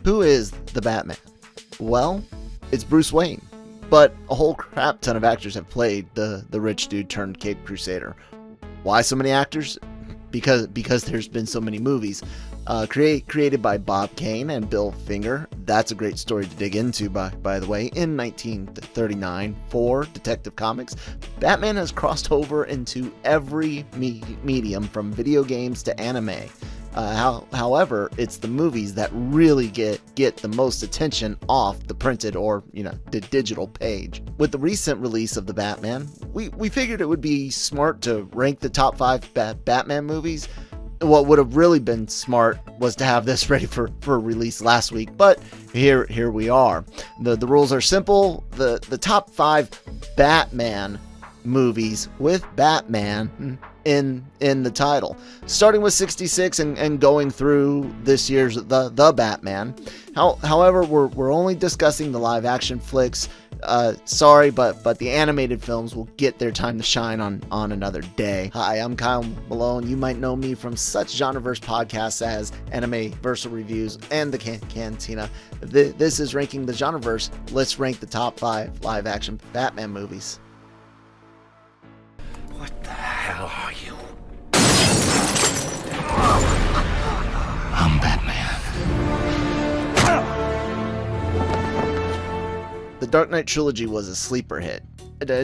Who is the Batman? Well, it's Bruce Wayne, but a whole crap ton of actors have played the rich dude turned Cape Crusader. Why so many actors? Because there's been so many movies. Created by Bob Kane and Bill Finger. That's a great story to dig into, by the way. In 1939, for Detective Comics, Batman has crossed over into every medium, from video games to anime. However, it's the movies that really get the most attention off the printed or, the digital page. With the recent release of the Batman, we figured it would be smart to rank the top 5 Batman movies. What would have really been smart was to have this ready for release last week, but here we are. The rules are simple. The top 5 Batman movies with Batman in the title, starting with 66 and going through this year's the Batman. However, we're only discussing the live action flicks. Sorry, but the animated films will get their time to shine on another day. Hi, I'm Kyle Malone. You might know me from such GenreVerse podcasts as GenreVerse Reviews and the Cantina. This is Ranking the GenreVerse. Let's rank the top 5 live action Batman movies. What the hell are you? I'm Batman. The Dark Knight trilogy was a sleeper hit.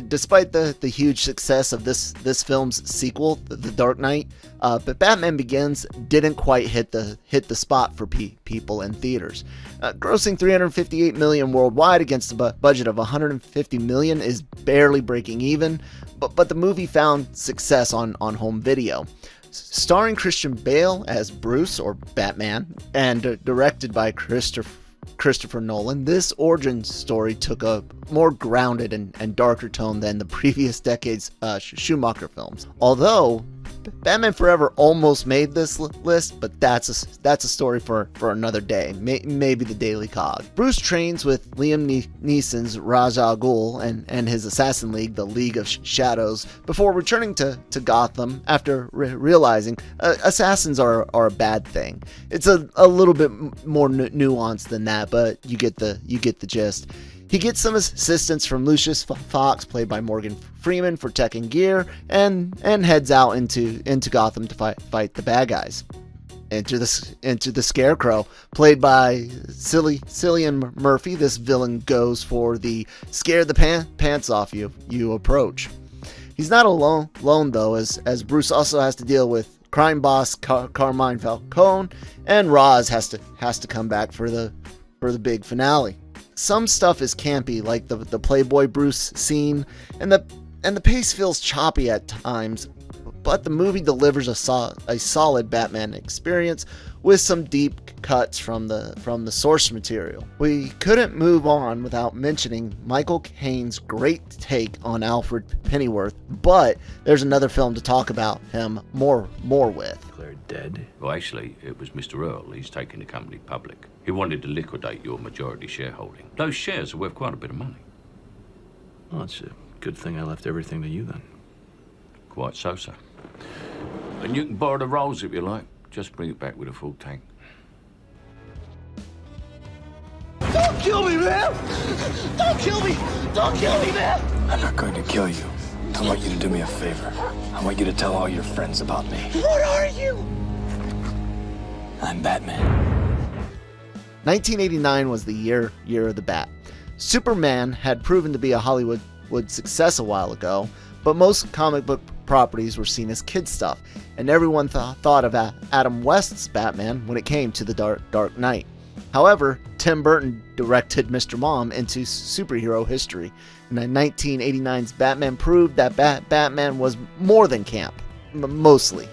Despite the huge success of this film's sequel, The Dark Knight, but Batman Begins didn't quite hit the spot for people in theaters. Grossing $358 million worldwide against a budget of $150 million is barely breaking even, but the movie found success on home video. Starring Christian Bale as Bruce, or Batman, and directed by Christopher Nolan, this origin story took a more grounded and darker tone than the previous decade's Schumacher films. Although Batman Forever almost made this list, but that's a story for another day, maybe the Daily Cog. Bruce trains with Liam Neeson's Ra's al Ghul and his assassin league, the League of Shadows, before returning to Gotham after realizing assassins are a bad thing. It's a little bit more nuanced than that, but you get the gist. He gets some assistance from Lucius Fox, played by Morgan Freeman, for tech and gear, and heads out into Gotham to fight the bad guys. Into the Scarecrow, played by Cillian Murphy. This villain goes for the scare the pants off you approach. He's not alone though, as Bruce also has to deal with crime boss Carmine Falcone, and Ra's has to come back for the big finale. Some stuff is campy, like the Playboy Bruce scene, and the pace feels choppy at times, but the movie delivers a solid Batman experience with some deep cuts from the source material. We couldn't move on without mentioning Michael Caine's great take on Alfred Pennyworth, but there's another film to talk about him more with. Declared dead? Well, actually, it was Mr. Earl. He's taking the company public. He wanted to liquidate your majority shareholding. Those shares are worth quite a bit of money. Well, it's a good thing I left everything to you then. Quite so, sir. And you can borrow the rolls if you like. Just bring it back with a full tank. Don't kill me, man! Don't kill me! Don't kill me, man! I'm not going to kill you. I want you to do me a favor. I want you to tell all your friends about me. What are you? I'm Batman. 1989 was the year of the Bat. Superman had proven to be a Hollywood success a while ago, but most comic book properties were seen as kid stuff, and everyone thought of Adam West's Batman when it came to the Dark Knight. However, Tim Burton directed Mr. Mom into superhero history, and 1989's Batman proved that Batman was more than camp, mostly.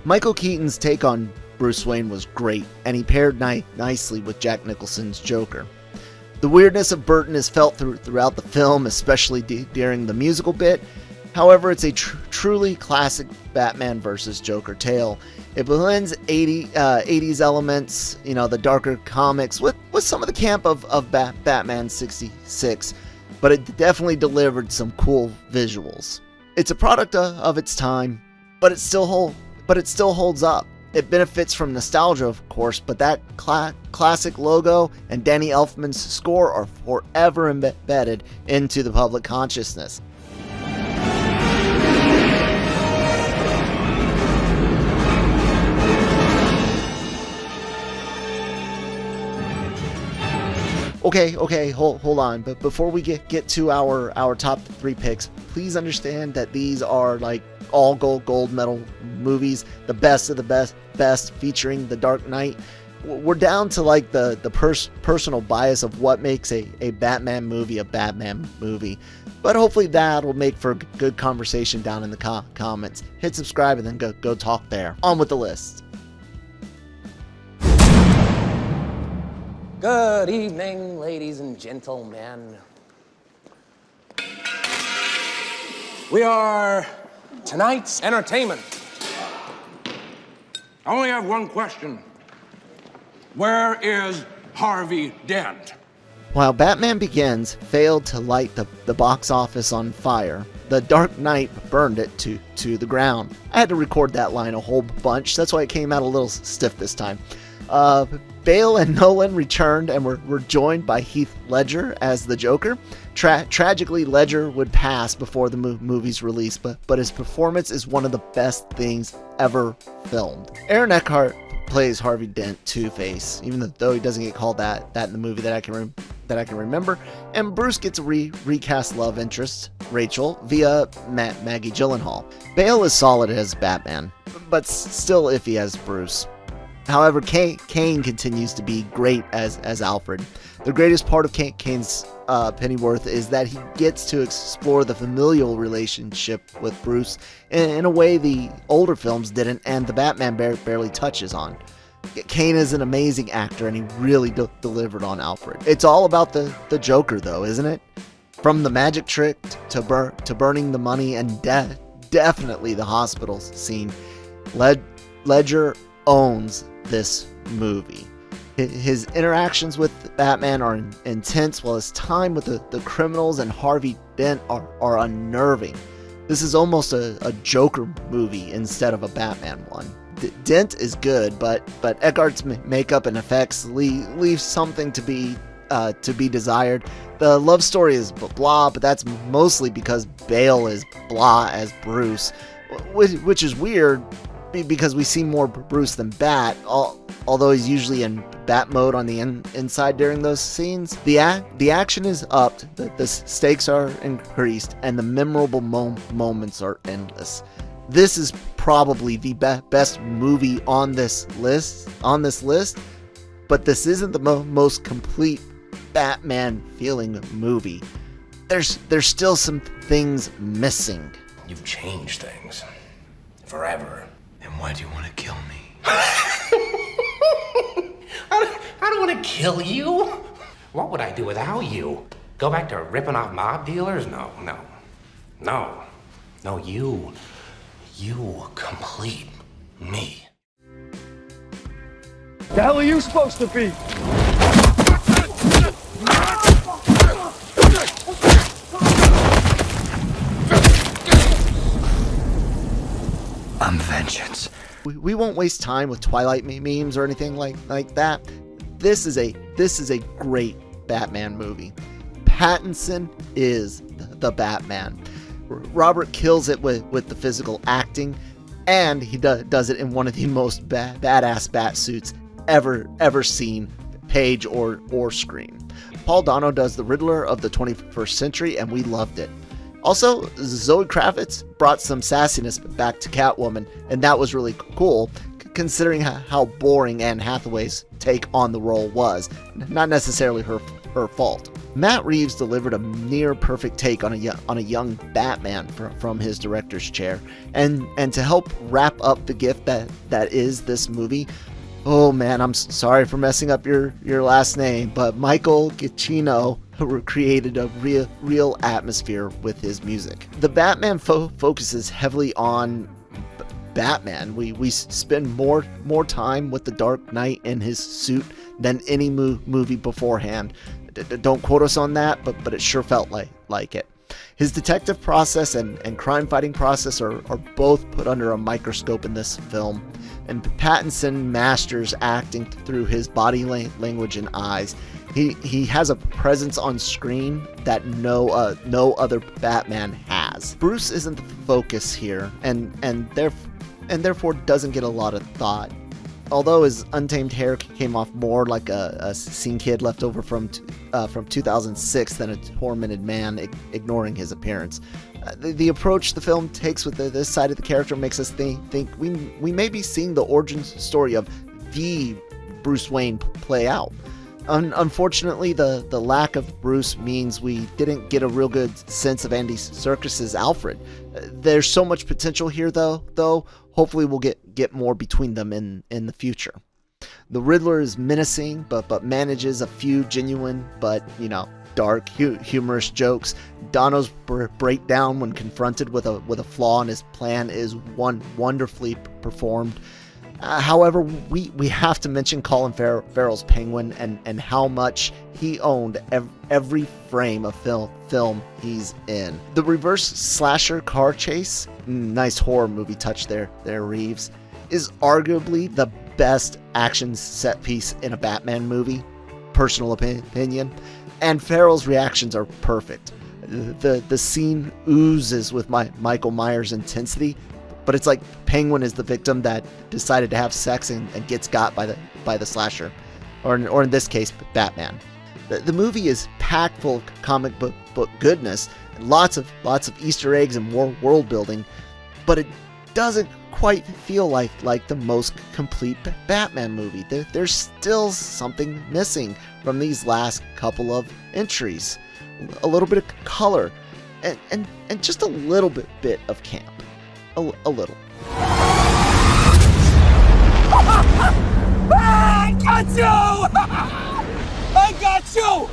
Michael Keaton's take on Bruce Wayne was great, and he paired nicely with Jack Nicholson's Joker. The weirdness of Burton is felt throughout the film, especially during the musical bit. However, it's a truly classic Batman versus Joker tale. It blends 80s elements, the darker comics, with some of the camp of Batman 66, but it definitely delivered some cool visuals. It's a product of its time, but it still holds up. It benefits from nostalgia, of course, but that classic logo and Danny Elfman's score are forever embedded into the public consciousness. Okay, hold on. But before we get to our top 3 picks, please understand that these are like all gold medal movies, the best of the best, featuring The Dark Knight. We're down to like the personal bias of what makes a Batman movie a Batman movie. But hopefully that will make for good conversation down in the comments. Hit subscribe and then go talk there. On with the list. Good evening, ladies and gentlemen. We are tonight's entertainment. I only have one question. Where is Harvey Dent? While Batman Begins failed to light the box office on fire, The Dark Knight burned it to the ground. I had to record that line a whole bunch, that's why it came out a little stiff this time. Bale and Nolan returned and were joined by Heath Ledger as the Joker. Tragically, Ledger would pass before the movie's release, but his performance is one of the best things ever filmed. Aaron Eckhart plays Harvey Dent, Two-Face, even though he doesn't get called that in the movie that I can remember. And Bruce gets a recast love interest, Rachel, via Maggie Gyllenhaal. Bale is solid as Batman, but still iffy as Bruce. However, Kane continues to be great as Alfred. The greatest part of Kane's Pennyworth is that he gets to explore the familial relationship with Bruce in a way the older films didn't, and the Batman barely touches on. Kane is an amazing actor, and he really delivered on Alfred. It's all about the Joker, though, isn't it? From the magic trick to burning the money, and definitely the hospital scene, Ledger owns this movie. His interactions with Batman are intense, while his time with the criminals and Harvey Dent are unnerving. This is almost a Joker movie instead of a Batman one. Dent is good, but Eckhart's makeup and effects leave something to be desired. The love story is blah, but that's mostly because Bale is blah as Bruce, which is weird, because we see more Bruce than Bat, although he's usually in Bat mode on the inside during those scenes. The action is upped, the stakes are increased, and the memorable moments are endless. This is probably the best movie on this list, but this isn't the most complete Batman feeling movie. There's still some things missing. You've changed things. Forever. And why do you want to kill me? I don't want to kill you. What would I do without you? Go back to ripping off mob dealers? No, you complete me. The hell are you supposed to be? I'm vengeance. We won't waste time with Twilight memes or anything like that. This is a great Batman movie. Pattinson is the Batman. Robert kills it with the physical acting, and he does it in one of the most badass bat suits ever seen, page or screen. Paul Dano does the Riddler of the 21st century, and we loved it. Also, Zoe Kravitz brought some sassiness back to Catwoman, and that was really cool, considering how boring Anne Hathaway's take on the role was. Not necessarily her fault. Matt Reeves delivered a near perfect take on a young Batman from his director's chair, and to help wrap up the gift that is this movie. Oh man, I'm sorry for messing up your last name, but Michael Giacchino created a real atmosphere with his music. The Batman focuses heavily on Batman. We spend more time with the Dark Knight in his suit than any movie beforehand. Don't quote us on that, but it sure felt like it. His detective process and crime fighting process are both put under a microscope in this film, and Pattinson masters acting through his body language and eyes. He has a presence on screen that no other Batman has. Bruce isn't the focus here, and therefore doesn't get a lot of thought. Although his untamed hair came off more like a scene kid left over from 2006 than a tormented man, ignoring his appearance. The approach the film takes with this side of the character makes us think we may be seeing the origin story of the Bruce Wayne play out. Unfortunately, the lack of Bruce means we didn't get a real good sense of Andy Serkis's Alfred. There's so much potential here, though. Hopefully we'll get more between them in the future. The Riddler is menacing, but manages a few genuine but dark, humorous jokes. Dono's breakdown when confronted with a flaw in his plan is wonderfully performed. However, we have to mention Colin Farrell's Penguin and how much he owned every frame of film he's in. The reverse slasher car chase, nice horror movie touch there Reeves, is arguably the best action set piece in a Batman movie, personal opinion, and Farrell's reactions are perfect. The scene oozes with Michael Myers' intensity, but it's like Penguin is the victim that decided to have sex and gets got by the slasher, or in this case, Batman. The movie is packed full of comic book goodness, and lots of Easter eggs and world building, but it doesn't quite feel like the most complete Batman movie. There's still something missing from these last couple of entries. A little bit of color, and just a little bit of camp. A little. I got you! I got you!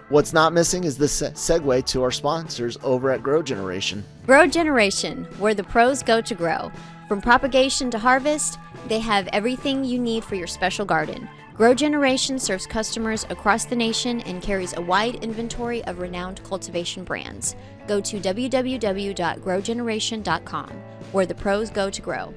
What's not missing is this segue to our sponsors over at GrowGeneration. GrowGeneration, where the pros go to grow. From propagation to harvest, they have everything you need for your special garden. GrowGeneration serves customers across the nation and carries a wide inventory of renowned cultivation brands. Go to www.growgeneration.com, where the pros go to grow.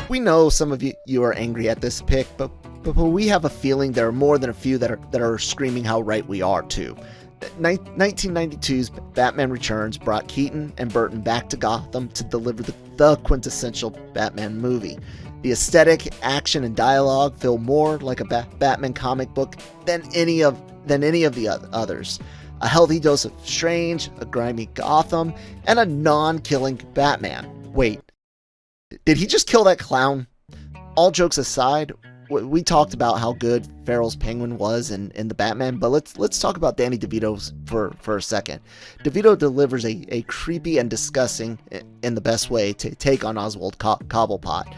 We know some of you are angry at this pick, but we have a feeling there are more than a few that are screaming how right we are too. 1992's Batman Returns brought Keaton and Burton back to Gotham to deliver the quintessential Batman movie. The aesthetic, action, and dialogue feel more like a Batman comic book than any of the others. A healthy dose of strange, a grimy Gotham, and a non-killing Batman. Wait, did he just kill that clown? All jokes aside, we talked about how good Farrell's Penguin was in the Batman, but let's talk about Danny DeVito's for a second. DeVito delivers a creepy and disgusting, in the best way, take on Oswald Cobblepot.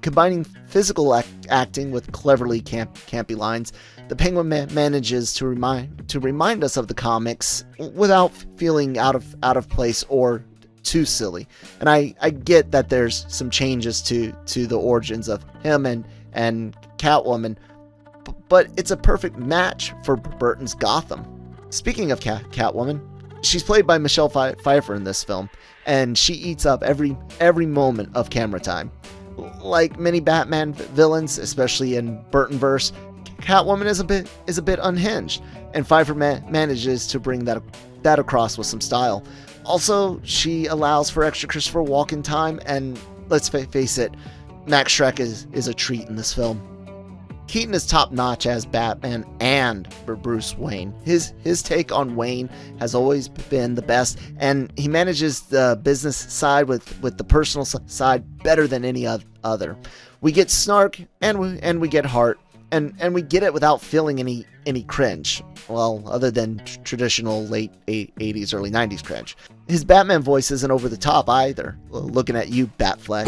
Combining physical acting with cleverly campy lines, the Penguin manages to remind us of the comics without feeling out of place or too silly. And I get that there's some changes to the origins of him and Catwoman, but it's a perfect match for Burton's Gotham. Speaking of Catwoman, she's played by Michelle Pfeiffer in this film, and she eats up every moment of camera time. Like many Batman villains, especially in Burtonverse, Catwoman is a bit unhinged, and Pfeiffer manages to bring that across with some style. Also, she allows for extra Christopher Walken time, and let's face it, Max Schreck is a treat in this film. Keaton is top notch as Batman and Bruce Wayne. His take on Wayne has always been the best, and he manages the business side with the personal side better than any other. We get snark and we get heart, and we get it without feeling any cringe. Well, other than traditional late 80s, early 90s cringe. His Batman voice isn't over the top either. Looking at you, Batfleck.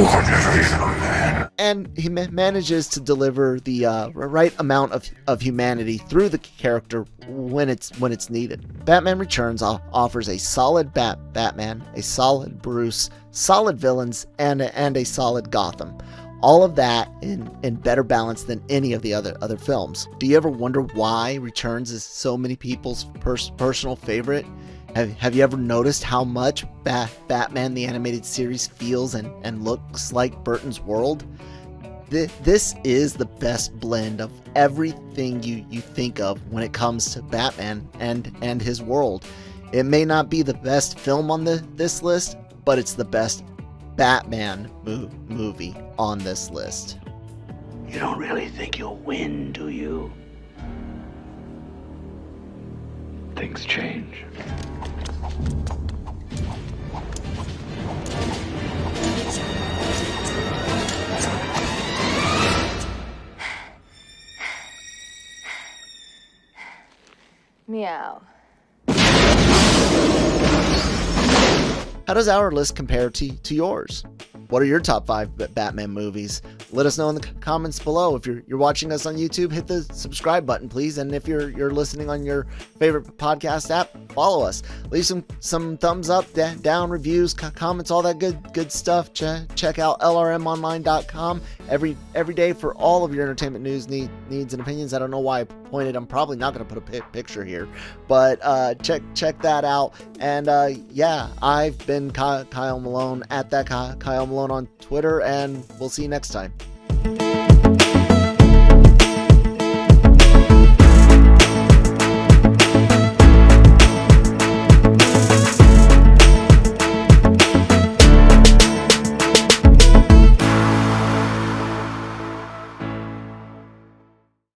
And he manages to deliver the right amount of humanity through the character when it's needed. Batman Returns offers a solid Batman, a solid Bruce, solid villains, and a solid Gotham. All of that in better balance than any of the other films. Do you ever wonder why Returns is so many people's personal favorite? Have you ever noticed how much Batman the Animated Series feels and looks like Burton's world? This is the best blend of everything you think of when it comes to Batman and his world. It may not be the best film on this list, but it's the best Batman movie on this list. You don't really think you'll win, do you? Things change. Meow. How does our list compare to yours? What are your top 5 Batman movies? Let us know in the comments below. If you're watching us on YouTube, hit the subscribe button, please. And if you're listening on your favorite podcast app, follow us. Leave some thumbs up, down, reviews, comments, all that good stuff. Check out lrmonline.com every day for all of your entertainment news, needs, and opinions. I don't know why I pointed. I'm probably not going to put a picture here, but check that out. And yeah, I've been Kyle Malone, at that Kyle Malone on Twitter, and we'll see you next time.